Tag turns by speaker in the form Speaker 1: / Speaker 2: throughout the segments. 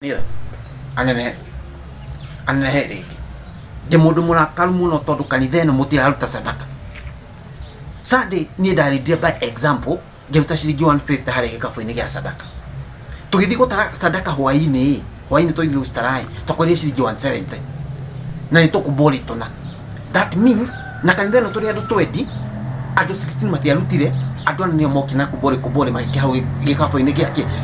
Speaker 1: Nira anene rĩngĩ ndĩ mũndũ mũrakaru mũno tondũ kanitha ĩno mũtiraruta sadaka. Sunday niĩ ndarĩndire by example ngĩruta ciringi 150 harĩ gĩkabũ-inĩ gĩa sadaka. Tũgĩthiĩ gũtara sadaka hwaĩ-inĩ tũgĩthiĩ gũcitara tũkũrĩa ciringi 170 na nĩ tũkũmbũrĩ tũna. That means na kanitha ĩno tũrĩ andũ 20, andũ 16 matiarutire, andũ anĩ nĩo moki na kũmbũrĩ magĩke hau gĩkabũ-inĩ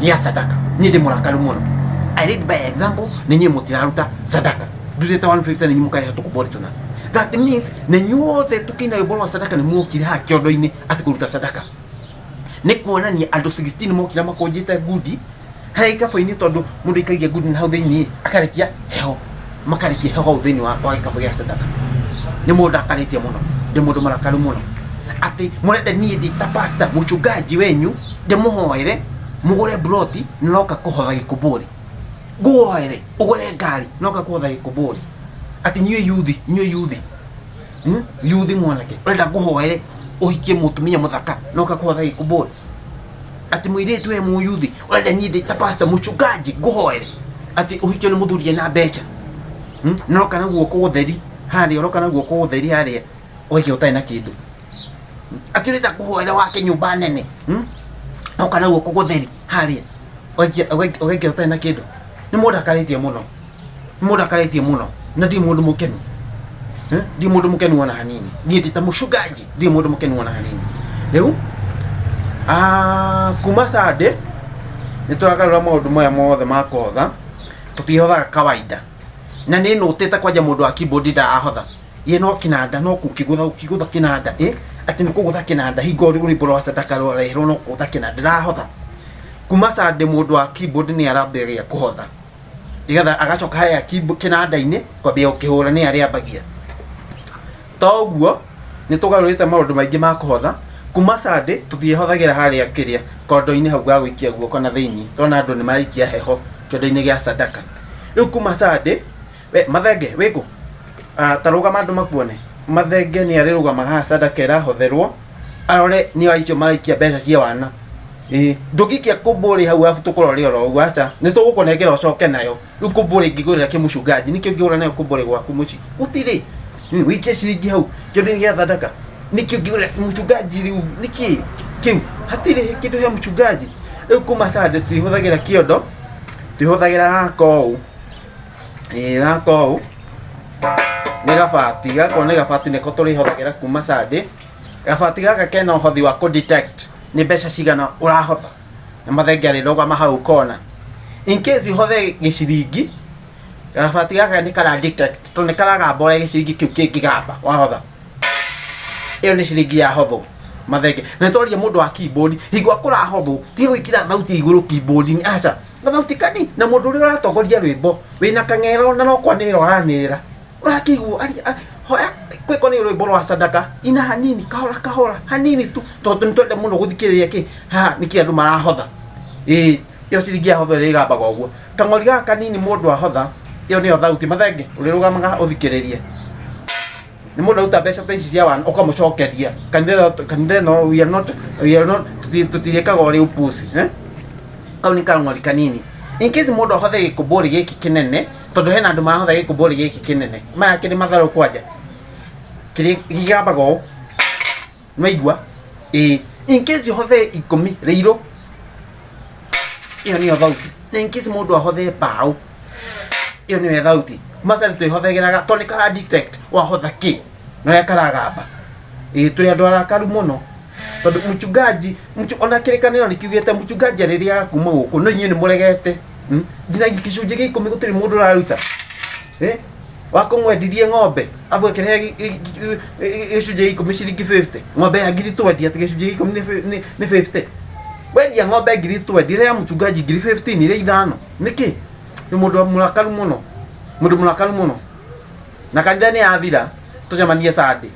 Speaker 1: gĩa sadaka. Niĩ ndĩ mũrakaru mũno. I read by example, ninyi mutiraruta sadaka. Ndutĩte 150 ninyi mũkarĩha tũkũmbũrĩ tũna. That means na nyuothe tukina yobolo sadaka ni mukire ha kĩondo-inĩ ati kũruta sadaka. Nĩ kuonania andũ 16 mokira makonjĩte ngudi harĩ gĩkabũ-inĩ tondũ mũndũ ikagia ngudi na hau thĩinĩ akarekia heho, makarekia heho hau thĩinĩ wa gĩkabũ gĩa sadaka. Nĩ mũndũ akarĩtie mũno, ndĩ mũndũ marakaru mũno. Ati mũrenda niĩ ndĩ ta pastor mũchungaji wenyu ndĩmũhoere mũgũre broti noka kũhotha gĩkũmbũrĩ. Guoere ugure ngari noka kuotha gĩkũmbũrĩ. Ati nyue yuthi mwanake urenda nguhoere uhikie mutumia muthaka noka kuotha gĩkũmbũrĩ. Ati mũirĩtu we mũyuthi urenda niĩ ndĩ ta pastor mũchungaji nguhoere ati uhikio nĩ mũthuri na mbeca. Noka na guoko gũtheri harĩa, noka na guoko gũtheri harĩa ũgĩkĩ ũtarĩ na kĩndũ. Ati urenda nguhoere wake nyũmba nene, noka na guoko gũtheri harĩa ũgĩkĩ ũtarĩ na kĩndũ. Nĩ mũndũ akarĩtie mũno, na ndi mũndũ mũkenu. Ndi mũndũ mũkenu ona hanini. Niĩ ndĩ ta mũchungaji, ndi mũndũ mũkenu ona hanini. Rĩu kuma Sunday nĩ tũragarũra maũndũ maya mothe ma kũhotha, tũtihothaga kawaida. Na nĩ nũtĩte kwanja mũndũ wa keyboard ndarahotha. Ye no kinanda no kũkĩgũtha kinanda, ati nĩ kũgũtha kinanda hingo rwĩmbo rwa sadaka rũreherwo no kũgũtha kinanda ndarahotha. Kuma Sunday mũndũ wa keyboard nĩ arambĩrĩria kũhotha. Igatha agacoka harĩa kinanda-inĩ kwambia gũkĩhũra nĩ arĩa ambagia. Toguo nĩ tũgarũrĩte maũndũ maingĩ ma kũhotha. Kuma Sunday tũtiĩhothagĩra harĩa kĩrĩa kondo-inĩ hau ga gũikia guoko na thĩinĩ. Tona andũ nĩ maraikia heho kĩondo-inĩ gĩa sadaka. Rĩu kuma Sunday mathenge wĩkũ ta rũgama andũ makuone. Mathenge nĩ arĩrũgamaga haha sadaka ĩrahotherwo arore nĩ aicio maraikia mbeca cia wana. Ndũngĩkia kũmbũrĩ hau afu tũkũrore oro ũguo aca nĩ tũgũkũnengera ũcoke nayo. Rĩu kũmbũrĩ ngĩgũrĩra kĩmũchungaji nĩkĩo ngĩgũra nayo kũmbũrĩ gwaku mũciĩ gũtirĩ. Wĩikie ciringi hau kĩondo-inĩ gĩa sadaka nĩkĩo ngĩgũrĩra mũchungaji. Rĩu nĩkĩ kĩu hatirĩ kĩndũ he mũchungaji. Rĩu kuma Sunday twĩhũthagĩra kĩondo, twĩhũthagĩra gako ũũ nĩ gabati gako, nĩ gabati nĩko tũrĩhũthagĩra kuma Sunday. Gabati gaka kena ũhothi wa kũ-detect nĩ mbeca cigana ũrahotha. Na mathenge arĩrũgama hau kona. In case ihothe gĩciringi, gabati gaka nĩ kara-detect tondũ nĩ karagamba ũrĩa gĩciringi kĩu kĩngĩgamba wahotha. Ĩyo nĩ ciringi yahothwo mathenge. Na nĩtwaria mũndũ wa keyboard hingo akũrahothwo tiga gwĩkĩra thauti igũrũ keyboard-inĩ aca thauti kani na mũndũ ũrĩa ũratongoria rwĩmbo wĩna kang'ero na no kwanĩrĩra ũranĩrĩra ũrakĩiguo hoya kwĩko nĩ rwĩmbo rwa sadaka ina hanini kahora hanini tu tondũ nĩtwende mũno gũthikĩrĩria haha nĩkĩ andũ marahotha. Ĩyo ciringi yahotho ĩrĩgambaga ũguo. Kang'ori gaka kanini mũndũ ahotha, ĩyo nĩyo thauti mathenge ũrĩrũgamaga ũthikĩrĩrie. Nĩ mũndũ aruta mbeca ta ici cia wana ũkamũcokeria. Kanitha no we are not tũtirĩkaga ũrĩ upuzi. Kau nĩ kang'ori kanini. In case mũndũ ahothe gĩkũmbũrĩ gĩkĩ kĩnene, tondũ hena andũ mahotha gĩkũmbũrĩ gĩkĩ kĩnene, maya kĩrĩ matharũ kwanja kĩrĩ gĩgambaga ũũ maigua. In case ũhothe 10 rĩirũ, ĩyo nĩyo thauti. Na in case mũndũ ahothe mbaũ, ĩyo nĩyo thauti. Kuma Sunday twĩhothagĩra tondũ nĩ kara-detect wahotha kĩ na ũrĩa karagamba. Tũrĩ andũ arakaru mũno tondũ mũchungaji ona kĩrĩkanĩro nĩkiugĩte mũchungaji arĩrĩaga kuma gũkũ no inyuĩ nĩ mũregete. Nginyagia gĩcunjĩ gĩa 10 gũtirĩ mũndũ ũraruta. Wakũmwendithie ng'ombe afu akĩrehe gĩcunjĩ gĩa 10 ciringi 50. Ng'ombe ya 20 ati gĩcunjĩ gĩa 10 nĩ 50. Wendia ng'ombe 20 ya mũchungaji 15 iria ithano nĩkĩ? Nĩ mũndũ mũrakaru mũno, mũndũ mũrakaru mũno. Na kanitha nĩ yathira tũcemanie Sunday.